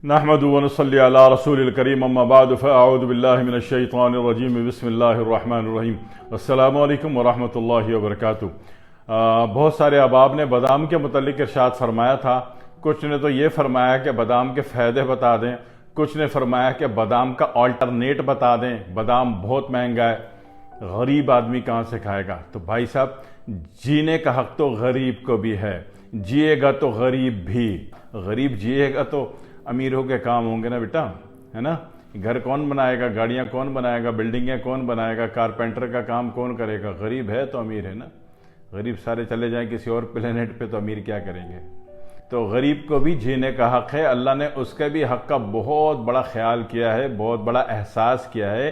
نحمد ونصلي على رسول الكريم اما بعد فاعوذ بالله من الشیطان الرجیم بسم اللہ الرحمن الرحیم السلام علیکم ورحمۃ اللہ وبرکاتہ۔ بہت سارے احباب نے بادام کے متعلق ارشاد فرمایا تھا۔ کچھ نے تو یہ فرمایا کہ بادام کے فائدے بتا دیں، کچھ نے فرمایا کہ بادام کا آلٹرنیٹ بتا دیں، بادام بہت مہنگا ہے، غریب آدمی کہاں سے کھائے گا؟ تو بھائی صاحب، جینے کا حق تو غریب کو بھی ہے، جیے گا تو غریب بھی، غریب جیے گا تو امیروں کے کام ہوں گے نا بیٹا، ہے نا؟ گھر کون بنائے گا، گاڑیاں کون بنائے گا، بلڈنگیں کون بنائے گا، کارپینٹر کا کام کون کرے گا؟ غریب ہے تو امیر ہے نا۔ غریب سارے چلے جائیں کسی اور پلینٹ پہ تو امیر کیا کریں گے؟ تو غریب کو بھی جینے کا حق ہے، اللہ نے اس کے بھی حق کا بہت بڑا خیال کیا ہے، بہت بڑا احساس کیا ہے،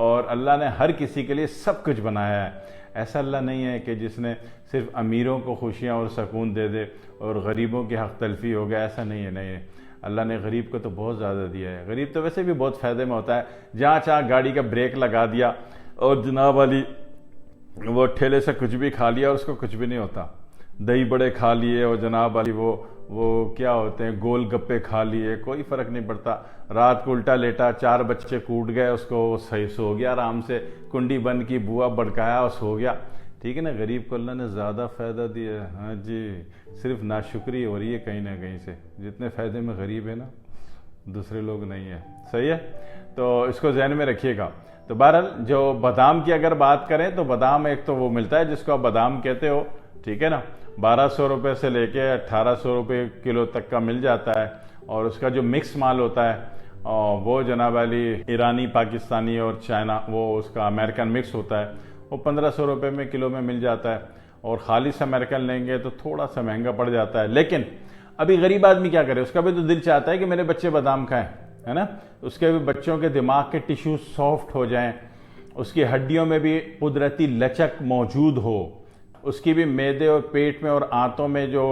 اور اللہ نے ہر کسی کے لیے سب کچھ بنایا ہے۔ ایسا اللہ نہیں ہے کہ جس نے صرف امیروں کو خوشیاں اور سکون دے دے اور غریبوں کی حق تلفی ہو گیا، ایسا نہیں ہے، نہیں ہے۔ اللہ نے غریب کو تو بہت زیادہ دیا ہے۔ غریب تو ویسے بھی بہت فائدے میں ہوتا ہے، جہاں چاہاں گاڑی کا بریک لگا دیا اور جناب والی وہ ٹھیلے سے کچھ بھی کھا لیا اور اس کو کچھ بھی نہیں ہوتا، دہی بڑے کھا لیے اور جناب والی وہ کیا ہوتے ہیں گول گپے کھا لیے، کوئی فرق نہیں پڑتا۔ رات کو الٹا لیٹا، 4 بچے کوٹ گئے، اس کو وہ صحیح سو گیا آرام سے، کنڈی بند کی، بوا بڑکایا اور سو گیا، ٹھیک ہے نا؟ غریب کو اللہ نے زیادہ فائدہ دیا ہے۔ ہاں جی، صرف ناشکری ہو رہی ہے کہیں نہ کہیں سے، جتنے فائدے میں غریب ہے نا دوسرے لوگ نہیں ہیں، صحیح ہے؟ تو اس کو ذہن میں رکھیے گا۔ تو بہرحال جو بادام کی اگر بات کریں تو بادام ایک تو وہ ملتا ہے جس کو آپ بادام کہتے ہو، ٹھیک ہے نا؟ 1200 روپے سے لے کے 1800 روپے کلو تک کا مل جاتا ہے، اور اس کا جو مکس مال ہوتا ہے وہ جناب علی ایرانی، پاکستانی اور چائنا، وہ اس کا امریکن مکس ہوتا ہے، وہ 1500 روپے میں کلو میں مل جاتا ہے، اور خالص امریکن لیں گے تو تھوڑا سا مہنگا پڑ جاتا ہے۔ لیکن ابھی غریب آدمی کیا کرے؟ اس کا بھی تو دل چاہتا ہے کہ میرے بچے بادام کھائیں، ہے نا؟ اس کے بھی بچوں کے دماغ کے ٹیشو سافٹ ہو جائیں، اس کی ہڈیوں میں بھی قدرتی لچک موجود ہو، اس کی بھی معدے اور پیٹ میں اور آنتوں میں جو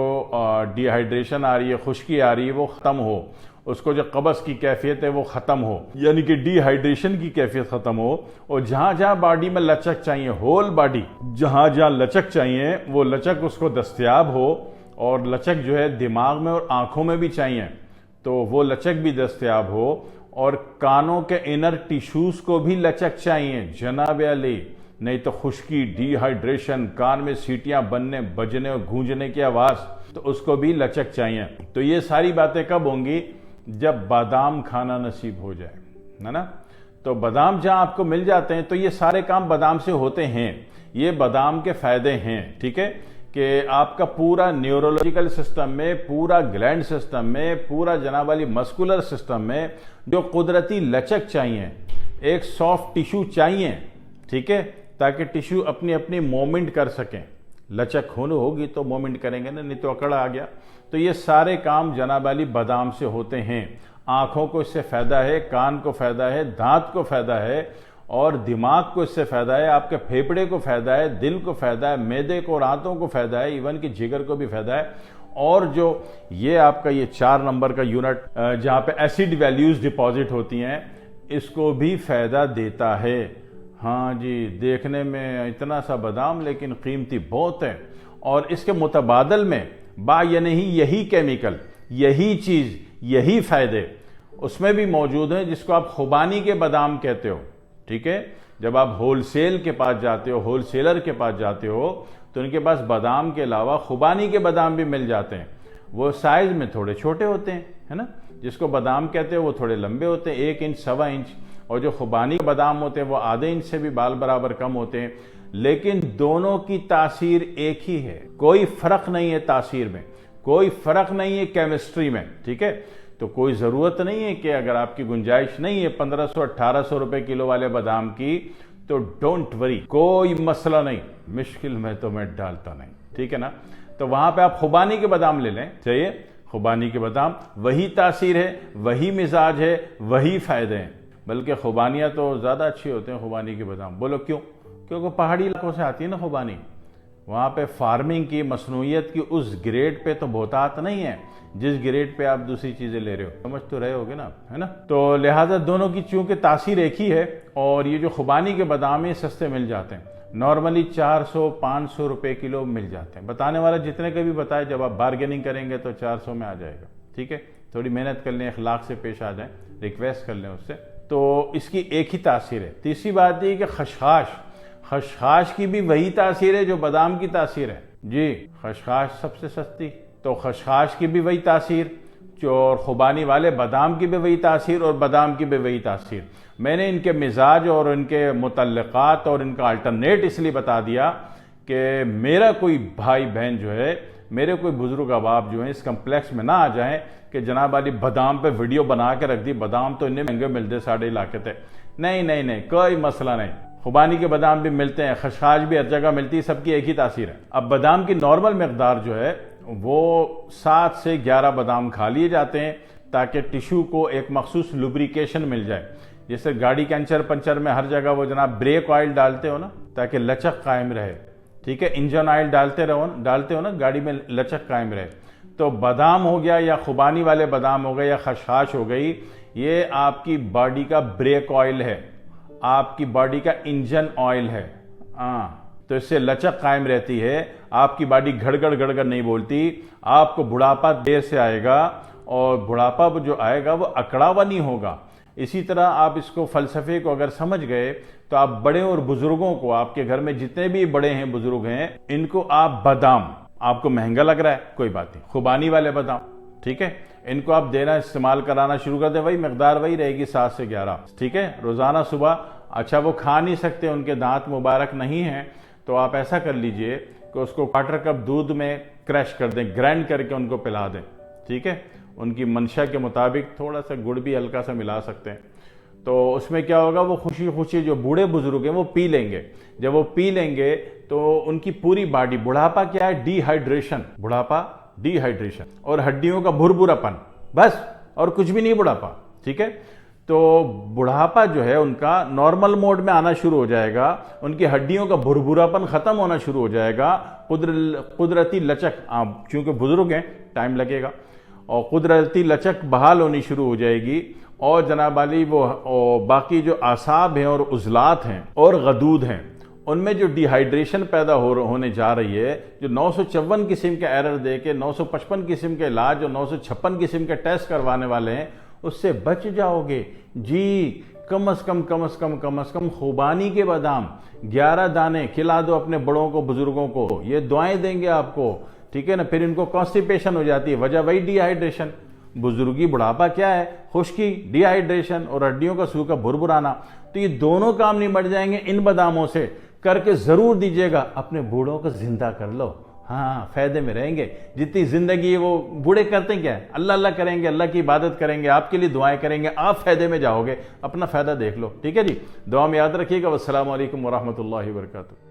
ڈی ہائیڈریشن آ رہی ہے، خشکی آ رہی ہے، وہ ختم ہو، اس کو جو قبض کی کیفیت ہے وہ ختم ہو، یعنی کہ ڈی ہائیڈریشن کی کیفیت ختم ہو، اور جہاں جہاں باڈی میں لچک چاہیے، ہول باڈی جہاں جہاں لچک چاہیے وہ لچک اس کو دستیاب ہو، اور لچک جو ہے دماغ میں اور آنکھوں میں بھی چاہیے تو وہ لچک بھی دستیاب ہو، اور کانوں کے انر ٹیشوز کو بھی لچک چاہیے جناب علی، نہیں تو خشکی، ڈی ہائیڈریشن، کان میں سیٹیاں بجنے اور گونجنے کی آواز، تو اس کو بھی لچک چاہیے۔ تو یہ ساری باتیں کب ہوں گی؟ جب بادام کھانا نصیب ہو جائے، ہے نا؟ تو بادام جہاں آپ کو مل جاتے ہیں تو یہ سارے کام بادام سے ہوتے ہیں، یہ بادام کے فائدے ہیں، ٹھیک ہے؟ کہ آپ کا پورا نیورولوجیکل سسٹم میں، پورا گلینڈ سسٹم میں، پورا جناب والی مسکولر سسٹم میں جو قدرتی لچک چاہیے، ایک سافٹ ٹیشو چاہیے، ٹھیک ہے؟ تاکہ ٹیشو اپنی مومنٹ کر سکیں، لچک ہوگی تو مومنٹ کریں گے نا، نہیں تو اکڑ آ گیا۔ تو یہ سارے کام جناب علی بادام سے ہوتے ہیں۔ آنکھوں کو اس سے فائدہ ہے، کان کو فائدہ ہے، دانت کو فائدہ ہے، اور دماغ کو اس سے فائدہ ہے، آپ کے پھیپھڑے کو فائدہ ہے، دل کو فائدہ ہے، معدے کو اور آنتوں کو فائدہ ہے، ایون کہ جگر کو بھی فائدہ ہے، اور جو یہ آپ کا یہ 4 نمبر کا یونٹ جہاں پہ ایسڈ ویلیوز ڈپازٹ ہوتی ہیں، اس کو بھی فائدہ دیتا ہے۔ ہاں جی، دیکھنے میں اتنا سا بادام لیکن قیمتی بہت ہے، اور اس کے متبادل میں یعنی یہی کیمیکل، یہی چیز، یہی فائدے اس میں بھی موجود ہیں، جس کو آپ خوبانی کے بادام کہتے ہو، ٹھیک ہے؟ جب آپ ہول سیل کے پاس جاتے ہو، ہول سیلر کے پاس جاتے ہو، تو ان کے پاس بادام کے علاوہ خوبانی کے بادام بھی مل جاتے ہیں۔ وہ سائز میں تھوڑے چھوٹے ہوتے ہیں، ہے نا؟ جس کو بادام کہتے ہیں وہ تھوڑے لمبے ہوتے ہیں، 1 انچ، 1.25 انچ، اور جو خوبانی کے بادام ہوتے ہیں وہ ½ انچ سے بھی بال برابر کم ہوتے ہیں، لیکن دونوں کی تاثیر ایک ہی ہے، کوئی فرق نہیں ہے تاثیر میں، کوئی فرق نہیں ہے کیمسٹری میں، ٹھیک ہے؟ تو کوئی ضرورت نہیں ہے کہ اگر آپ کی گنجائش نہیں ہے 1500 1800 روپے کلو والے بادام کی، تو ڈونٹ وری، کوئی مسئلہ نہیں، مشکل میں تو میں ڈالتا نہیں، ٹھیک ہے نا؟ تو وہاں پہ آپ خوبانی کے بادام لے لیں، چاہیے خوبانی کے بادام، وہی تاثیر ہے، وہی مزاج ہے، وہی فائدے ہیں، بلکہ خوبانیاں تو زیادہ اچھی ہوتے ہیں خوبانی کے بادام۔ بولو کیوں؟ کیونکہ پہاڑی علاقوں سے آتی ہے نا خوبانی، وہاں پہ فارمنگ کی، مصنوعیت کی اس گریڈ پہ تو بہتات نہیں ہے جس گریڈ پہ آپ دوسری چیزیں لے رہے ہو، سمجھ تو رہے ہوگے نا، ہے نا؟ تو لہٰذا دونوں کی چونکہ تاثیر ایک ہی ہے، اور یہ جو خوبانی کے بادام ہیں سستے مل جاتے ہیں، نارملی 400 500 روپے کلو مل جاتے ہیں۔ بتانے والا جتنے کا بھی بتائے، جب آپ بارگیننگ کریں گے تو 400 میں آ جائے گا، ٹھیک ہے؟ تھوڑی محنت کر لیں، اخلاق سے پیش آ جائیں، ریکویسٹ کر لیں اس سے، تو اس کی ایک ہی تاثیر ہے۔ تیسری بات یہ کہ خشخاش کی بھی وہی تاثیر ہے جو بادام کی تاثیر ہے جی، خشخاش سب سے سستی، تو خشخاش کی بھی وہی تاثیر، اور خوبانی والے بادام کی بھی وہی تاثیر، اور بادام کی بھی وہی تاثیر۔ میں نے ان کے مزاج اور ان کے متعلقات اور ان کا الٹرنیٹ اس لیے بتا دیا کہ میرا کوئی بھائی بہن جو ہے، میرے کوئی بزرگ احباب جو ہیں اس کمپلیکس میں نہ آ جائیں کہ جناب علی بادام پہ ویڈیو بنا کے رکھ دی، بادام تو انہیں مہنگے ملتے ساڑھے علاقے تھے۔ نہیں، کوئی مسئلہ نہیں، خوبانی کے بادام بھی ملتے ہیں، خشخاش بھی ہر جگہ ملتی ہے، سب کی ایک ہی تاثیر ہے۔ اب بادام کی نارمل مقدار جو ہے وہ 7 سے 11 بادام کھا لیے جاتے ہیں تاکہ ٹیشو کو ایک مخصوص لوبریکیشن مل جائے۔ جیسے گاڑی کے انچر پنچر میں ہر جگہ وہ جناب بریک آئل ڈالتے ہو نا تاکہ لچک قائم رہے، ٹھیک ہے، انجن آئل ڈالتے ہو نا گاڑی میں لچک قائم رہے، تو بادام ہو گیا یا خوبانی والے بادام ہو گئے یا خشخاش ہو گئی، یہ آپ کی باڈی کا بریک آئل ہے، آپ کی باڈی کا انجن آئل ہے، تو اس سے لچک قائم رہتی ہے، آپ کی باڈی گھڑ گڑ نہیں بولتی، آپ کو بڑھاپا دیر سے آئے گا، اور بڑھاپا جو آئے گا وہ اکڑا ہوا نہیں ہوگا۔ اسی طرح آپ اس کو فلسفے کو اگر سمجھ گئے تو آپ بڑے اور بزرگوں کو، آپ کے گھر میں جتنے بھی بڑے ہیں بزرگ ہیں، ان کو آپ بادام، آپ کو مہنگا لگ رہا ہے کوئی بات نہیں، خوبانی والے بادام، ٹھیک ہے، ان کو آپ دینا استعمال کرانا شروع کر دیں، وہی مقدار وہی رہے گی 7 سے 11، ٹھیک ہے، روزانہ صبح۔ اچھا وہ کھا نہیں سکتے، ان کے دانت مبارک نہیں ہیں، تو آپ ایسا کر لیجئے کہ اس کو 1/4 کپ دودھ میں کریش کر دیں، گرائنڈ کر کے ان کو پلا دیں، ٹھیک ہے، ان کی منشا کے مطابق تھوڑا سا گڑ بھی ہلکا سا ملا سکتے ہیں، تو اس میں کیا ہوگا، وہ خوشی جو بوڑھے بزرگ ہیں وہ پی لیں گے۔ جب وہ پی لیں گے تو ان کی پوری باڈی، بڑھاپا کیا ہے، ڈی ہائیڈریشن، بڑھاپا ڈی ہائیڈریشن، اور ہڈیوں کا بھربھراپن، بس، اور کچھ بھی نہیں بڑھاپا، ٹھیک ہے، تو بڑھاپا جو ہے ان کا نارمل موڈ میں آنا شروع ہو جائے گا، ان کی ہڈیوں کا بھربھراپن ختم ہونا شروع ہو جائے گا، قدرتی لچک، چونکہ بزرگ ہیں ٹائم لگے گا، اور قدرتی لچک بحال ہونی شروع ہو جائے گی، اور جناب علی وہ باقی جو اعصاب ہیں اور عضلات ہیں اور غدود ہیں، ان میں جو ڈی ہائیڈریشن پیدا ہونے جا رہی ہے، جو 954 قسم کے ایرر دے کے 955 قسم کے علاج اور 956 قسم کے ٹیسٹ کروانے والے ہیں، اس سے بچ جاؤ گے جی۔ کم از کم خوبانی کے بادام 11 دانے کھلا دو اپنے بڑوں کو، بزرگوں کو، یہ دعائیں دیں گے آپ کو، ٹھیک ہے نا۔ پھر ان کو کانسٹیپیشن ہو جاتی ہے، وجہ وہی ڈی ہائیڈریشن، بزرگی بڑھاپا کیا ہے، خشکی، ڈی ہائیڈریشن، اور ہڈیوں کا سوکھا بھربھرانا، تو یہ دونوں کام نہیں مٹ جائیں گے ان باداموں سے، کر کے ضرور دیجئے گا، اپنے بوڑھوں کو زندہ کر لو، ہاں فائدے میں رہیں گے۔ جتنی زندگی وہ بوڑھے کرتے ہیں کیا ہے، اللہ کریں گے، اللہ کی عبادت کریں گے، آپ کے لیے دعائیں کریں گے، آپ فائدے میں جاؤ گے، اپنا فائدہ دیکھ لو، ٹھیک ہے جی۔ دعا میں یاد رکھیے گا۔ والسلام علیکم ورحمۃ اللہ وبرکاتہ۔